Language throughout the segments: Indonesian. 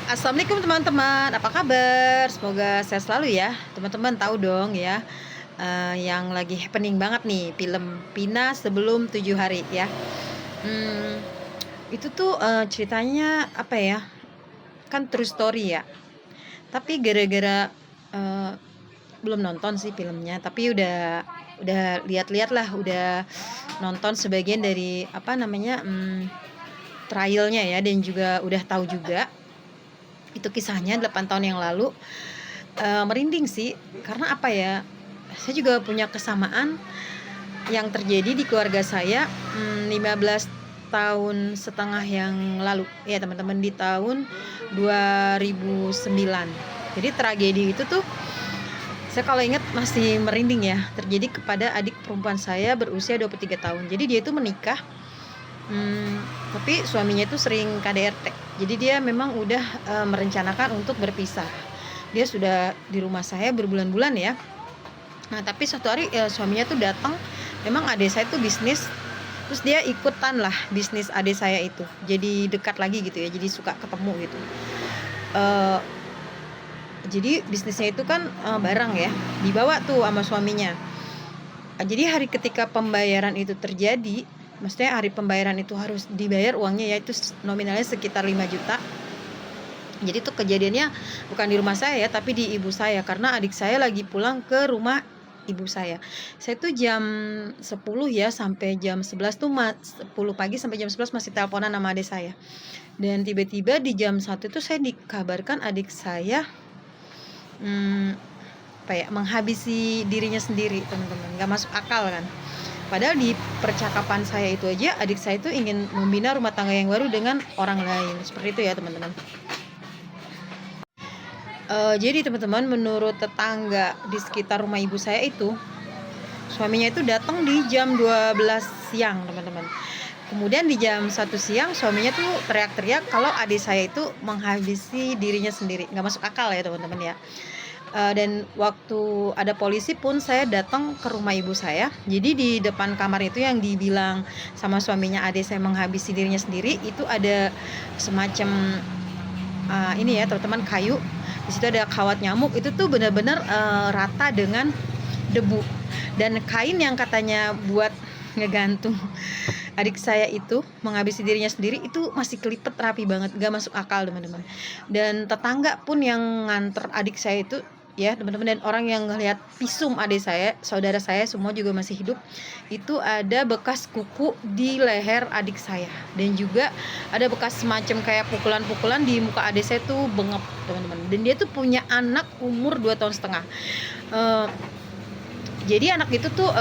Assalamualaikum teman-teman, apa kabar? Semoga sehat selalu ya. Teman-teman tahu dong ya, yang lagi happening banget nih, film Pina Sebelum 7 Hari ya. Mmm, itu tuh, ceritanya apa ya, kan true story ya. Tapi gara-gara, eee, belum nonton sih filmnya, tapi udah lihat-lihat lah, udah nonton sebagian dari apa namanya, trial-nya ya, dan juga udah tahu juga itu kisahnya 8 tahun yang lalu. Merinding sih, karena apa ya, saya juga punya kesamaan yang terjadi di keluarga saya, 15 tahun setengah yang lalu ya teman-teman, di tahun 2009. Jadi tragedi itu tuh saya kalau ingat masih merinding ya, terjadi kepada adik perempuan saya berusia 23 tahun. Jadi dia itu menikah, mmm, tapi suaminya itu sering KDRT. Jadi dia memang udah, merencanakan untuk berpisah. Dia sudah di rumah saya berbulan-bulan ya. Nah, tapi suatu hari, suaminya tuh datang, memang adik saya tuh bisnis, terus dia ikutan lah bisnis adik saya itu. Jadi dekat lagi gitu ya, jadi suka ketemu gitu. Eee, jadi bisnisnya itu kan, barang ya, dibawa tuh sama suaminya. Jadi hari ketika pembayaran itu terjadi, maksudnya hari pembayaran itu harus dibayar uangnya, yaitu nominalnya sekitar 5 juta. Jadi tuh kejadiannya bukan di rumah saya ya, tapi di ibu saya, karena adik saya lagi pulang ke rumah ibu saya. Saya tuh jam 10 ya, sampai jam 11 tuh 10 pagi sampai jam 11 masih teleponan sama adik saya. Dan tiba-tiba di jam 1 tuh saya dikabarkan adik saya, mmm, apa ya, menghabisi dirinya sendiri, teman-teman, nggak masuk akal kan. Padahal di percakapan saya itu aja, adik saya itu ingin membina rumah tangga yang baru dengan orang lain, seperti itu ya teman-teman. Jadi teman-teman, menurut tetangga di sekitar rumah ibu saya itu, suaminya itu datang di jam 12 siang, teman-teman. Kemudian di jam 1 siang suaminya tuh teriak-teriak kalau adik saya itu menghabisi dirinya sendiri, nggak masuk akal ya teman-teman ya. Dan waktu ada polisi pun saya datang ke rumah ibu saya. Jadi di depan kamar itu yang dibilang sama suaminya adik saya menghabisi dirinya sendiri, itu ada semacam, ini ya teman-teman, kayu. Di situ ada kawat nyamuk, itu tuh benar-benar, rata dengan debu. Dan kain yang katanya buat ngegantung adik saya itu menghabisi dirinya sendiri, itu masih kelipet rapi banget, nggak masuk akal teman-teman. Dan tetangga pun yang nganter adik saya itu ya teman-teman, dan orang yang ngelihat visum adik saya, saudara saya semua juga masih hidup, itu ada bekas kuku di leher adik saya, dan juga ada bekas semacam kayak pukulan-pukulan di muka adik saya tuh bengep, teman-teman. Dan dia tuh punya anak umur 2 tahun setengah. Eh, jadi anak itu tuh,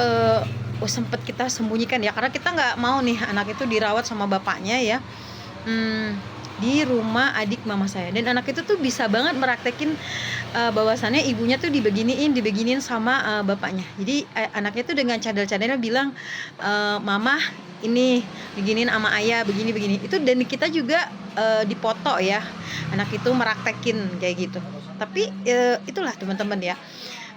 sempet kita sembunyikan ya, karena kita nggak mau nih anak itu dirawat sama bapaknya ya, di rumah adik mama saya. Dan anak itu tuh bisa banget meraktekin, bahwasannya ibunya tuh dibeginiin sama, bapaknya. Jadi, anaknya tuh dengan cadel-cadelnya bilang, "Mama ini beginiin ama ayah, begini-begini." Itu, dan kita juga, dipoto ya, anak itu meraktekin kayak gitu. Tapi, itulah teman-teman ya,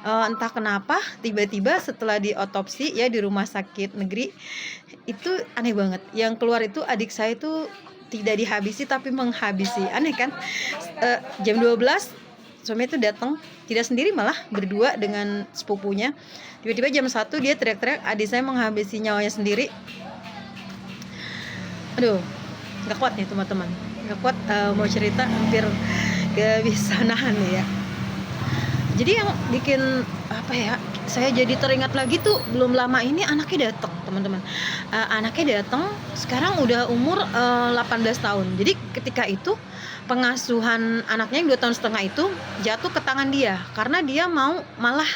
entah kenapa tiba-tiba setelah diotopsi ya di rumah sakit negeri, itu aneh banget, yang keluar itu adik saya itu tidak dihabisi tapi menghabisi, aneh kan? Jam 12 suami itu datang, tidak sendiri, malah berdua dengan sepupunya. Tiba-tiba jam 1 dia teriak-teriak adik saya menghabisi nyawanya sendiri. Aduh, nggak kuat nih teman-teman, nggak kuat, mau cerita hampir gak bisa nahan ya. Jadi yang bikin apa ya, saya jadi teringat lagi tuh, belum lama ini anaknya datang teman-teman. Anaknya datang sekarang udah umur, 18 tahun. Jadi ketika itu pengasuhan anaknya yang 2 tahun setengah itu jatuh ke tangan dia, karena dia mau malah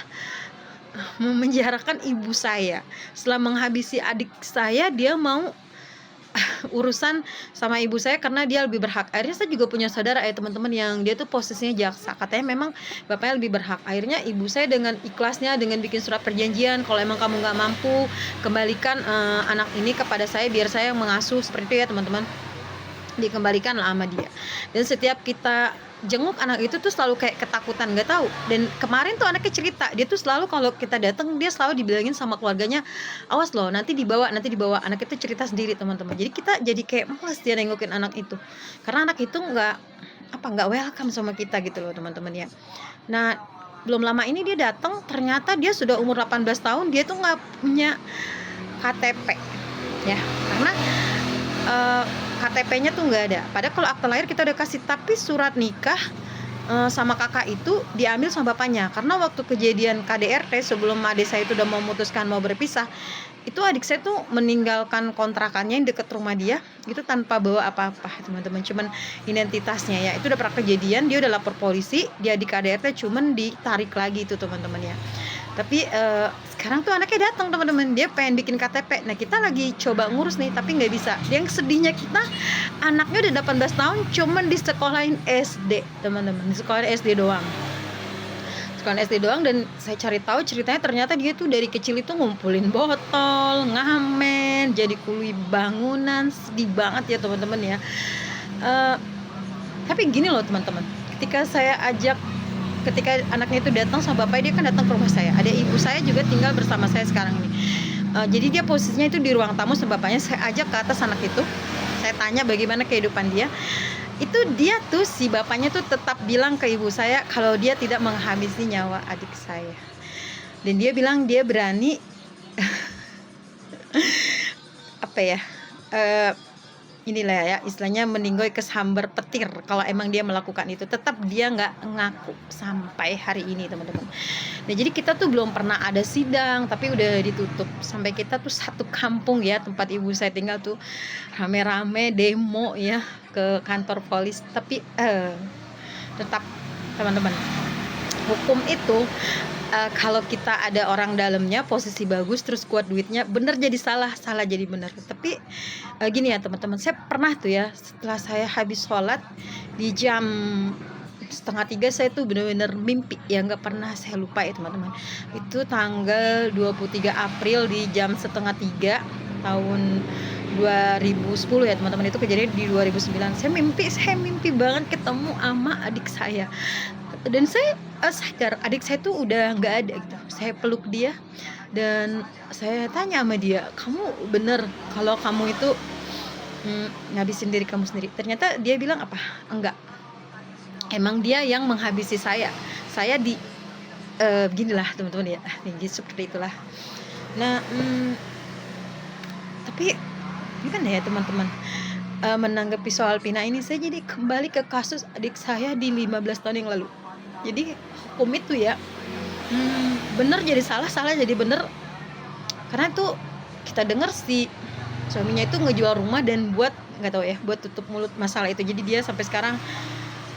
memenjarakan ibu saya. Setelah menghabisi adik saya, dia mau urusan sama ibu saya karena dia lebih berhak. Akhirnya saya juga punya saudara ya teman-teman, yang dia tuh posisinya jaksa. Katanya memang bapaknya lebih berhak. Akhirnya ibu saya dengan ikhlasnya, dengan bikin surat perjanjian, kalau emang kamu nggak mampu, kembalikan, anak ini kepada saya biar saya yang mengasuh, seperti itu ya teman-teman. Dikembalikan lah sama dia. Dan setiap kita jenguk anak itu tuh selalu kayak ketakutan, nggak tahu. Dan kemarin tuh anaknya cerita, dia tuh selalu kalau kita datang dia selalu dibilangin sama keluarganya, awas loh nanti dibawa, nanti dibawa. Anak itu cerita sendiri teman-teman. Jadi kita jadi kayak malas dia nengokin anak itu, karena anak itu nggak, nggak welcome sama kita gitu loh teman-teman ya. Nah belum lama ini dia datang, ternyata dia sudah umur 18 tahun, dia tuh nggak punya KTP ya, karena KTP-nya tuh nggak ada. Padahal kalau akte lahir kita udah kasih, tapi surat nikah sama kakak itu diambil sama bapaknya. Karena waktu kejadian KDRT sebelum adik saya itu udah memutuskan mau berpisah, itu adik saya tuh meninggalkan kontrakannya yang deket rumah dia itu tanpa bawa apa-apa teman-teman, cuman identitasnya ya. Itu udah pernah kejadian, dia udah lapor polisi, dia di KDRT cuman ditarik lagi itu teman-teman ya. Tapi sekarang tuh anaknya datang teman-teman, dia pengen bikin KTP. Nah kita lagi coba ngurus nih tapi nggak bisa. Yang sedihnya kita, anaknya udah 18 tahun cuman di sekolahin SD teman-teman, di sekolahin SD doang. Sekolahin SD doang, dan saya cari tahu ceritanya ternyata dia tuh dari kecil itu ngumpulin botol, ngamen, jadi kuli bangunan. Sedih banget ya teman-teman ya. Tapi gini loh teman-teman, ketika anaknya itu datang sama bapaknya, dia kan datang ke rumah saya. Ada ibu saya juga tinggal bersama saya sekarang ini. Jadi dia posisinya itu di ruang tamu sama bapaknya. Saya ajak ke atas anak itu, saya tanya bagaimana kehidupan dia. Itu dia tuh, si bapaknya tuh tetap bilang ke ibu saya kalau dia tidak menghabisi nyawa adik saya. Dan dia bilang dia berani apa ya, inilah ya istilahnya meninggoy kesambar petir kalau emang dia melakukan itu. Tetap dia nggak ngaku sampai hari ini teman-teman. Nah jadi kita tuh belum pernah ada sidang, tapi udah ditutup. Sampai kita tuh satu kampung ya, tempat ibu saya tinggal tuh rame-rame demo ya ke kantor polisi. Tapi tetap teman-teman, hukum itu kalau kita ada orang dalamnya, posisi bagus, terus kuat duitnya, bener jadi salah, salah jadi bener. Tapi gini ya teman-teman, saya pernah tuh ya, setelah saya habis sholat di jam 2:30 saya tuh bener-bener mimpi ya, nggak pernah saya lupa ya teman-teman. Itu tanggal 23 April di jam 2:30 tahun 2010 ya teman-teman. Itu kejadian di 2009. Saya mimpi banget ketemu sama adik saya. Dan saya sadar adik saya tuh udah nggak ada gitu. Saya peluk dia dan saya tanya sama dia, kamu bener kalau kamu itu ngabisin diri kamu sendiri? Ternyata dia bilang apa? Enggak, emang dia yang menghabisi saya di beginilah teman-teman ya, tinggi seperti itulah. Nah tapi gimana ya teman-teman, menanggapi soal Pina ini, saya jadi kembali ke kasus adik saya di 15 tahun yang lalu. Jadi hukum itu ya, bener jadi salah, salah jadi bener. Karena tuh kita dengar si suaminya itu ngejual rumah dan buat nggak tahu ya, buat tutup mulut masalah itu. Jadi dia sampai sekarang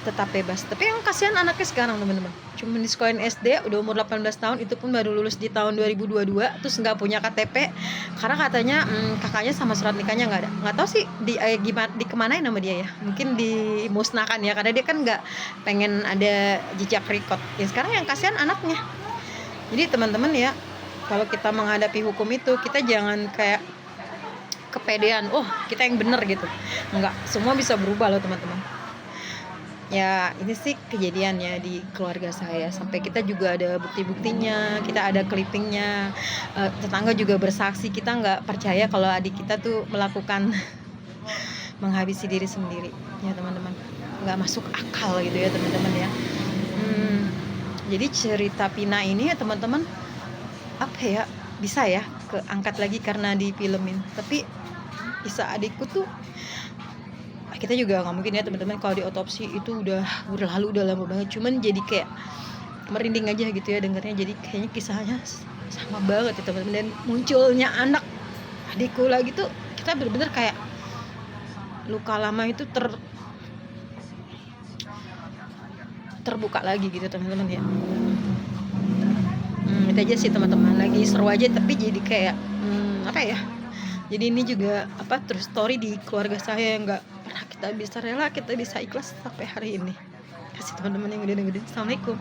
tetap bebas. Tapi yang kasihan anaknya sekarang teman-teman, cuma di sekolahin SD, udah umur 18 tahun, itu pun baru lulus di tahun 2022, terus nggak punya KTP karena katanya kakaknya sama surat nikahnya nggak ada. Nggak tahu sih dikemanain nama dia ya, mungkin dimusnahkan ya, karena dia kan nggak pengen ada jejak record ya. Sekarang yang kasihan anaknya. Jadi teman-teman ya, kalau kita menghadapi hukum itu, kita jangan kayak kepedean, oh kita yang bener gitu. Enggak, semua bisa berubah loh teman-teman. Ya ini sih kejadiannya di keluarga saya, sampai kita juga ada bukti-buktinya, kita ada clippingnya, tetangga juga bersaksi. Kita nggak percaya kalau adik kita tuh melakukan menghabisi diri sendiri ya teman-teman, nggak masuk akal gitu ya teman-teman ya. Jadi cerita Pina ini ya teman-teman, apa ya, bisa ya keangkat lagi karena difilmin. Tapi bisa adikku tuh, kita juga nggak mungkin ya teman-teman kalau di otopsi itu udah berlalu, udah lama banget. Cuman jadi kayak merinding aja gitu ya dengarnya. Jadi kayaknya kisahnya sama banget ya teman-teman. Dan munculnya anak adikku lagi tuh, kita bener-bener kayak luka lama itu terbuka lagi gitu teman-teman ya. Itu aja sih teman-teman, lagi seru aja tapi jadi kayak apa ya, jadi ini juga true story di keluarga saya yang nggak pernah kita bisa rela, kita bisa ikhlas sampai hari ini. Kasih teman-teman yang udah dengerin. Assalamualaikum.